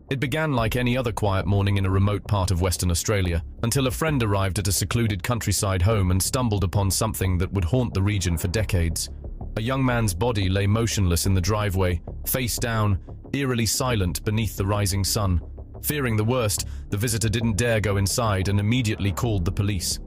It began like any other quiet morning in a remote part of Western Australia, until a friend arrived at a secluded countryside home and stumbled upon something that would haunt the region for decades. A young man's body lay motionless in the driveway, face down, eerily silent beneath the rising sun. Fearing the worst, the visitor didn't dare go inside and immediately called the police.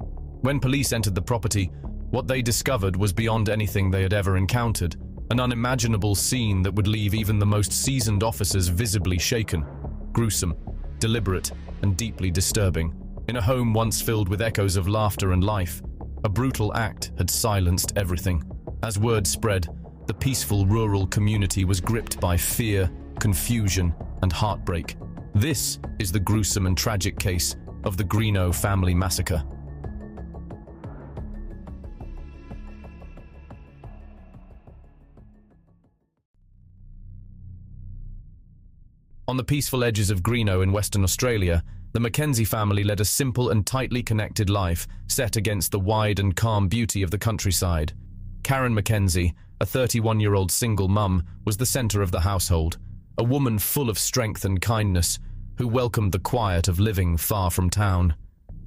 When police entered the property, what they discovered was beyond anything they had ever encountered, an unimaginable scene that would leave even the most seasoned officers visibly shaken. Gruesome, deliberate, and deeply disturbing. In a home once filled with echoes of laughter and life, a brutal act had silenced everything. As word spread, the peaceful rural community was gripped by fear, confusion, and heartbreak. This is the gruesome and tragic case of the Greenough Family Massacre. On the peaceful edges of Greenough in Western Australia, the Mackenzie family led a simple and tightly connected life set against the wide and calm beauty of the countryside. Karen Mackenzie, a 31-year-old single mum, was the centre of the household, a woman full of strength and kindness, who welcomed the quiet of living far from town.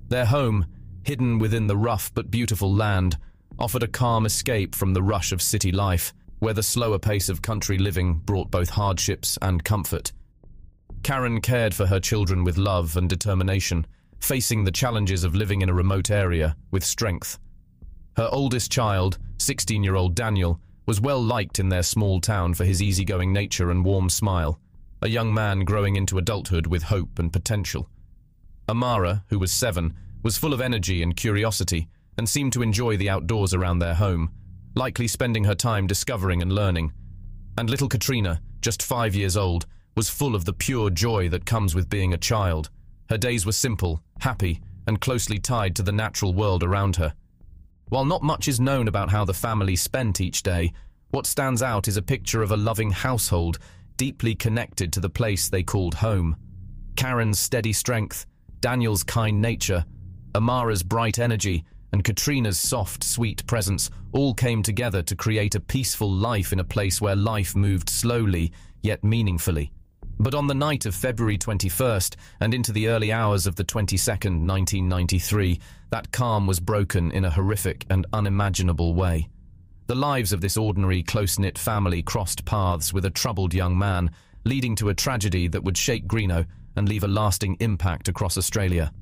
Their home, hidden within the rough but beautiful land, offered a calm escape from the rush of city life, where the slower pace of country living brought both hardships and comfort. Karen cared for her children with love and determination, facing the challenges of living in a remote area with strength. Her oldest child, 16-year-old Daniel, was well liked in their small town for his easygoing nature and warm smile, a young man growing into adulthood with hope and potential. Amara, who was 7, was full of energy and curiosity and seemed to enjoy the outdoors around their home, likely spending her time discovering and learning. And little Katrina, just 5 years old, was full of the pure joy that comes with being a child. Her days were simple, happy, and closely tied to the natural world around her. While not much is known about how the family spent each day, what stands out is a picture of a loving household deeply connected to the place they called home. Karen's steady strength, Daniel's kind nature, Amara's bright energy, and Katrina's soft, sweet presence all came together to create a peaceful life in a place where life moved slowly, yet meaningfully. But on the night of February 21st and into the early hours of the 22nd, 1993, that calm was broken in a horrific and unimaginable way. The lives of this ordinary, close-knit family crossed paths with a troubled young man, leading to a tragedy that would shake Greenough and leave a lasting impact across Australia.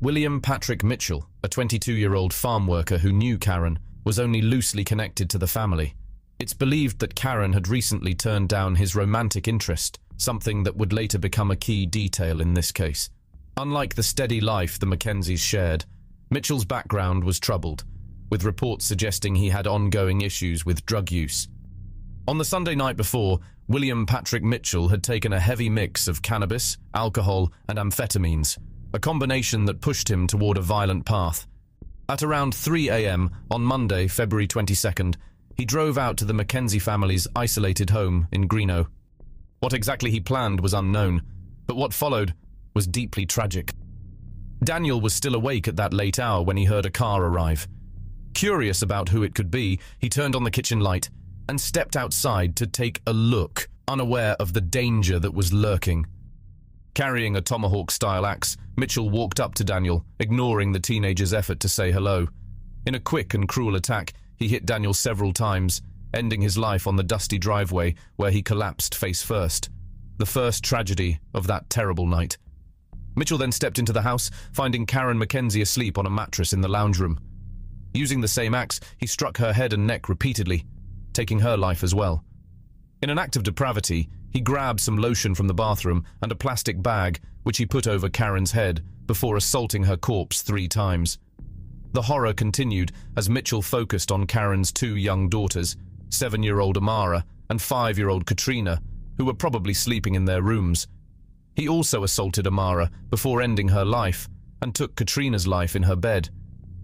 William Patrick Mitchell, a 22-year-old farm worker who knew Karen, was only loosely connected to the family. It's believed that Karen had recently turned down his romantic interest, something that would later become a key detail in this case. Unlike the steady life the Mackenzies shared, Mitchell's background was troubled, with reports suggesting he had ongoing issues with drug use. On the Sunday night before, William Patrick Mitchell had taken a heavy mix of cannabis, alcohol, and amphetamines, a combination that pushed him toward a violent path. At around 3 a.m. on Monday, February 22nd, he drove out to the Mackenzie family's isolated home in Greenough. What exactly he planned was unknown, but what followed was deeply tragic. Daniel was still awake at that late hour when he heard a car arrive. Curious about who it could be, he turned on the kitchen light and stepped outside to take a look, unaware of the danger that was lurking. Carrying a tomahawk-style axe, Mitchell walked up to Daniel, ignoring the teenager's effort to say hello. In a quick and cruel attack, he hit Daniel several times, ending his life on the dusty driveway where he collapsed face first. The first tragedy of that terrible night. Mitchell then stepped into the house, finding Karen Mackenzie asleep on a mattress in the lounge room. Using the same axe, he struck her head and neck repeatedly, taking her life as well. In an act of depravity, he grabbed some lotion from the bathroom and a plastic bag, which he put over Karen's head before assaulting her corpse 3 times. The horror continued as Mitchell focused on Karen's 2 young daughters, 7-year-old Amara and 5-year-old Katrina, who were probably sleeping in their rooms. He also assaulted Amara before ending her life and took Katrina's life in her bed.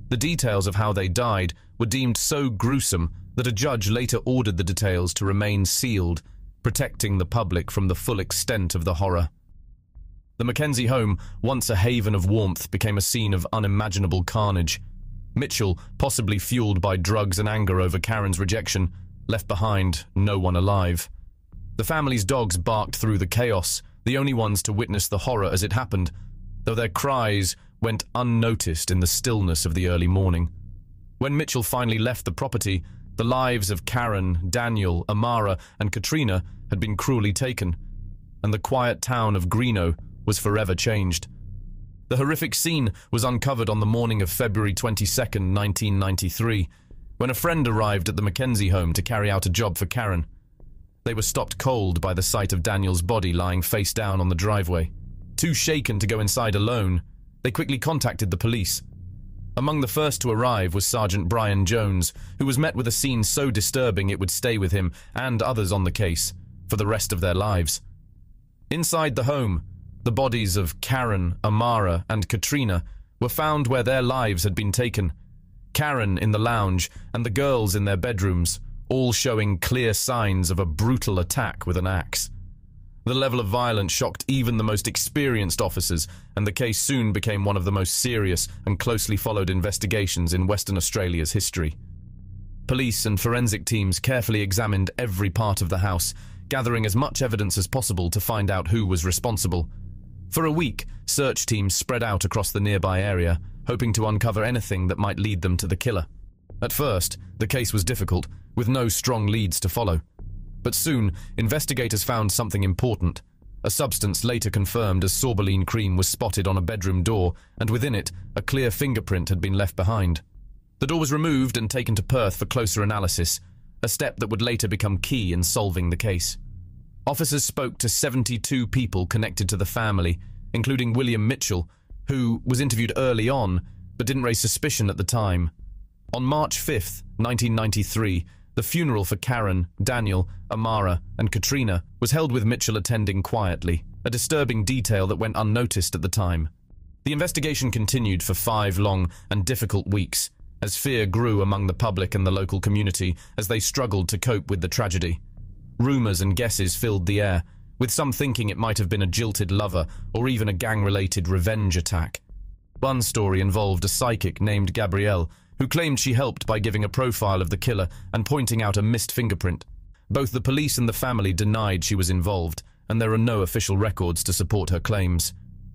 The details of how they died were deemed so gruesome that a judge later ordered the details to remain sealed, protecting the public from the full extent of the horror. The Mackenzie home, once a haven of warmth, became a scene of unimaginable carnage. Mitchell, possibly fueled by drugs and anger over Karen's rejection, left behind no one alive. The family's dogs barked through the chaos, the only ones to witness the horror as it happened, though their cries went unnoticed in the stillness of the early morning. When Mitchell finally left the property, the lives of Karen, Daniel, Amara, and Katrina had been cruelly taken, and the quiet town of Greenough was forever changed. The horrific scene was uncovered on the morning of February 22, 1993, when a friend arrived at the Mackenzie home to carry out a job for Karen. They were stopped cold by the sight of Daniel's body lying face down on the driveway. Too shaken to go inside alone, they quickly contacted the police. Among the first to arrive was Sergeant Brian Jones, who was met with a scene so disturbing it would stay with him and others on the case for the rest of their lives. Inside the home, the bodies of Karen, Amara, and Katrina were found where their lives had been taken. Karen in the lounge and the girls in their bedrooms, all showing clear signs of a brutal attack with an axe. The level of violence shocked even the most experienced officers, and the case soon became one of the most serious and closely followed investigations in Western Australia's history. Police and forensic teams carefully examined every part of the house, gathering as much evidence as possible to find out who was responsible. For a week, search teams spread out across the nearby area, hoping to uncover anything that might lead them to the killer. At first, the case was difficult, with no strong leads to follow. But soon, investigators found something important. A substance later confirmed as sorbeline cream was spotted on a bedroom door, and within it, a clear fingerprint had been left behind. The door was removed and taken to Perth for closer analysis, a step that would later become key in solving the case. Officers spoke to 72 people connected to the family, including William Mitchell, who was interviewed early on, but didn't raise suspicion at the time. On March 5, 1993, the funeral for Karen, Daniel, Amara, and Katrina was held with Mitchell attending quietly, a disturbing detail that went unnoticed at the time. The investigation continued for 5 long and difficult weeks, as fear grew among the public and the local community as they struggled to cope with the tragedy. Rumors and guesses filled the air, with some thinking it might have been a jilted lover or even a gang-related revenge attack. One story involved a psychic named Gabrielle, who claimed she helped by giving a profile of the killer and pointing out a missed fingerprint. Both the police and the family denied she was involved, and there are no official records to support her claims.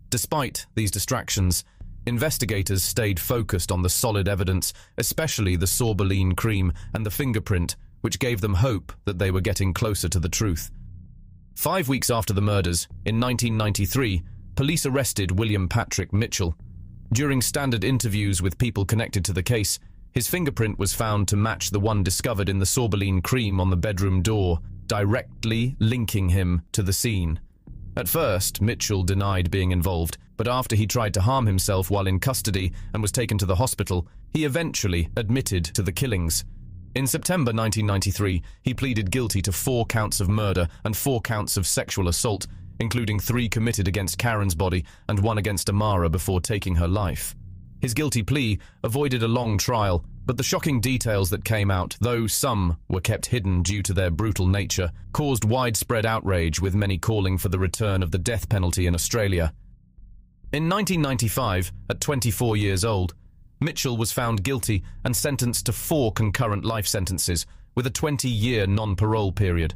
Despite these distractions, investigators stayed focused on the solid evidence, especially the sorbeline cream and the fingerprint, which gave them hope that they were getting closer to the truth. 5 weeks after the murders, in 1993, police arrested William Patrick Mitchell. During standard interviews with people connected to the case, his fingerprint was found to match the one discovered in the sorbeline cream on the bedroom door, directly linking him to the scene. At first, Mitchell denied being involved, but after he tried to harm himself while in custody and was taken to the hospital, he eventually admitted to the killings. In September 1993, he pleaded guilty to 4 counts of murder and 4 counts of sexual assault, including 3 committed against Karen's body and 1 against Amara before taking her life. His guilty plea avoided a long trial, but the shocking details that came out, though some were kept hidden due to their brutal nature, caused widespread outrage, with many calling for the return of the death penalty in Australia. In 1995, at 24 years old, Mitchell was found guilty and sentenced to 4 concurrent life sentences, with a 20-year non-parole period.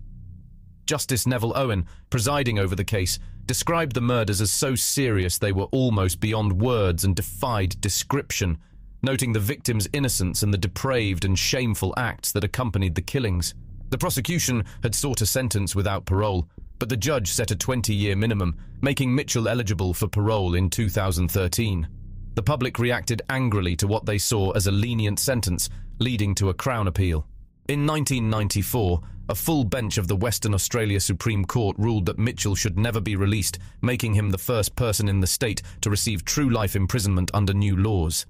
Justice Neville Owen, presiding over the case, described the murders as so serious they were almost beyond words and defied description, noting the victims' innocence and the depraved and shameful acts that accompanied the killings. The prosecution had sought a sentence without parole, but the judge set a 20-year minimum, making Mitchell eligible for parole in 2013. The public reacted angrily to what they saw as a lenient sentence, leading to a Crown appeal. In 1994, a full bench of the Western Australia Supreme Court ruled that Mitchell should never be released, making him the first person in the state to receive true life imprisonment under new laws.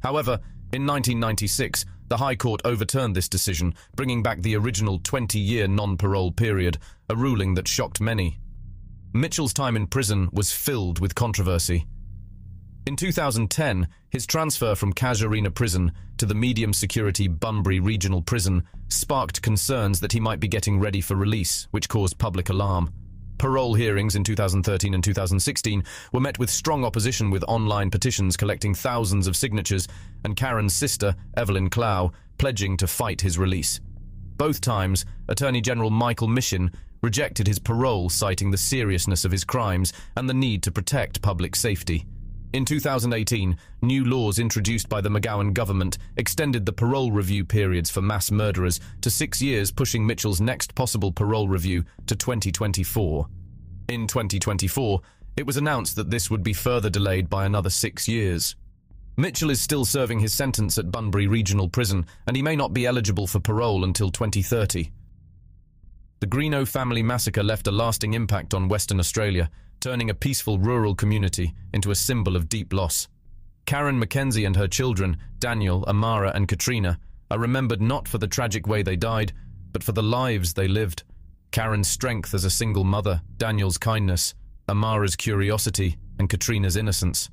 However, in 1996, the High Court overturned this decision, bringing back the original 20-year non-parole period, a ruling that shocked many. Mitchell's time in prison was filled with controversy. In 2010, his transfer from Casuarina Prison to the medium-security Bunbury Regional Prison sparked concerns that he might be getting ready for release, which caused public alarm. Parole hearings in 2013 and 2016 were met with strong opposition, with online petitions collecting thousands of signatures, and Karen's sister, Evelyn Clow, pledging to fight his release. Both times, Attorney General Michael Mishin rejected his parole, citing the seriousness of his crimes and the need to protect public safety. In 2018, new laws introduced by the McGowan government extended the parole review periods for mass murderers to 6 years, pushing Mitchell's next possible parole review to 2024. In 2024, it was announced that this would be further delayed by another 6 years. Mitchell is still serving his sentence at Bunbury Regional Prison, and he may not be eligible for parole until 2030. The Greenough Family Massacre left a lasting impact on Western Australia, turning a peaceful rural community into a symbol of deep loss. Karen Mackenzie and her children, Daniel, Amara and Katrina, are remembered not for the tragic way they died, but for the lives they lived. Karen's strength as a single mother, Daniel's kindness, Amara's curiosity, and Katrina's innocence.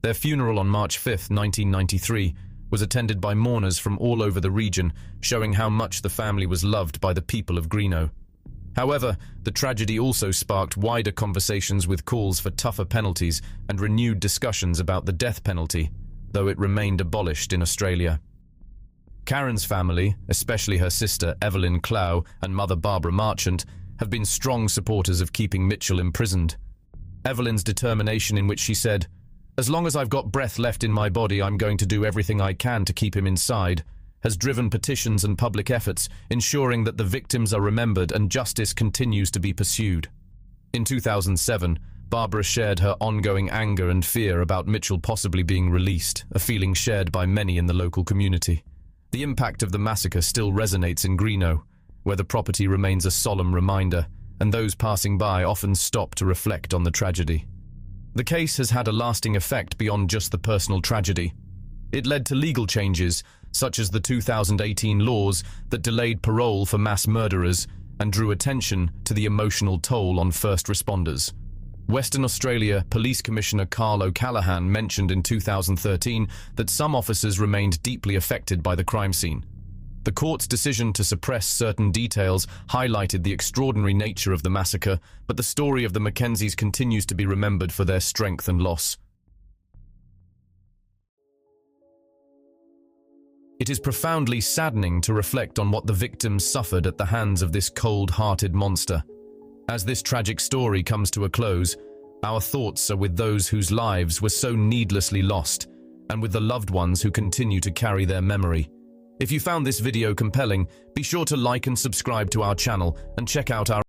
Their funeral on March 5, 1993, was attended by mourners from all over the region, showing how much the family was loved by the people of Greenough. However, the tragedy also sparked wider conversations with calls for tougher penalties and renewed discussions about the death penalty, though it remained abolished in Australia. Karen's family, especially her sister Evelyn Clow and mother Barbara Marchant, have been strong supporters of keeping Mitchell imprisoned. Evelyn's determination, in which she said, "As long as I've got breath left in my body, I'm going to do everything I can to keep him inside," has driven petitions and public efforts, ensuring that the victims are remembered and justice continues to be pursued. In 2007, Barbara shared her ongoing anger and fear about Mitchell possibly being released, a feeling shared by many in the local community. The impact of the massacre still resonates in Greenough, where the property remains a solemn reminder, and those passing by often stop to reflect on the tragedy. The case has had a lasting effect beyond just the personal tragedy. It led to legal changes, such as the 2018 laws that delayed parole for mass murderers and drew attention to the emotional toll on first responders. Western Australia Police Commissioner Carl O'Callaghan mentioned in 2013 that some officers remained deeply affected by the crime scene. The court's decision to suppress certain details highlighted the extraordinary nature of the massacre, but the story of the Mackenzies continues to be remembered for their strength and loss. It is profoundly saddening to reflect on what the victims suffered at the hands of this cold-hearted monster. As this tragic story comes to a close, our thoughts are with those whose lives were so needlessly lost, and with the loved ones who continue to carry their memory. If you found this video compelling, be sure to like and subscribe to our channel and check out our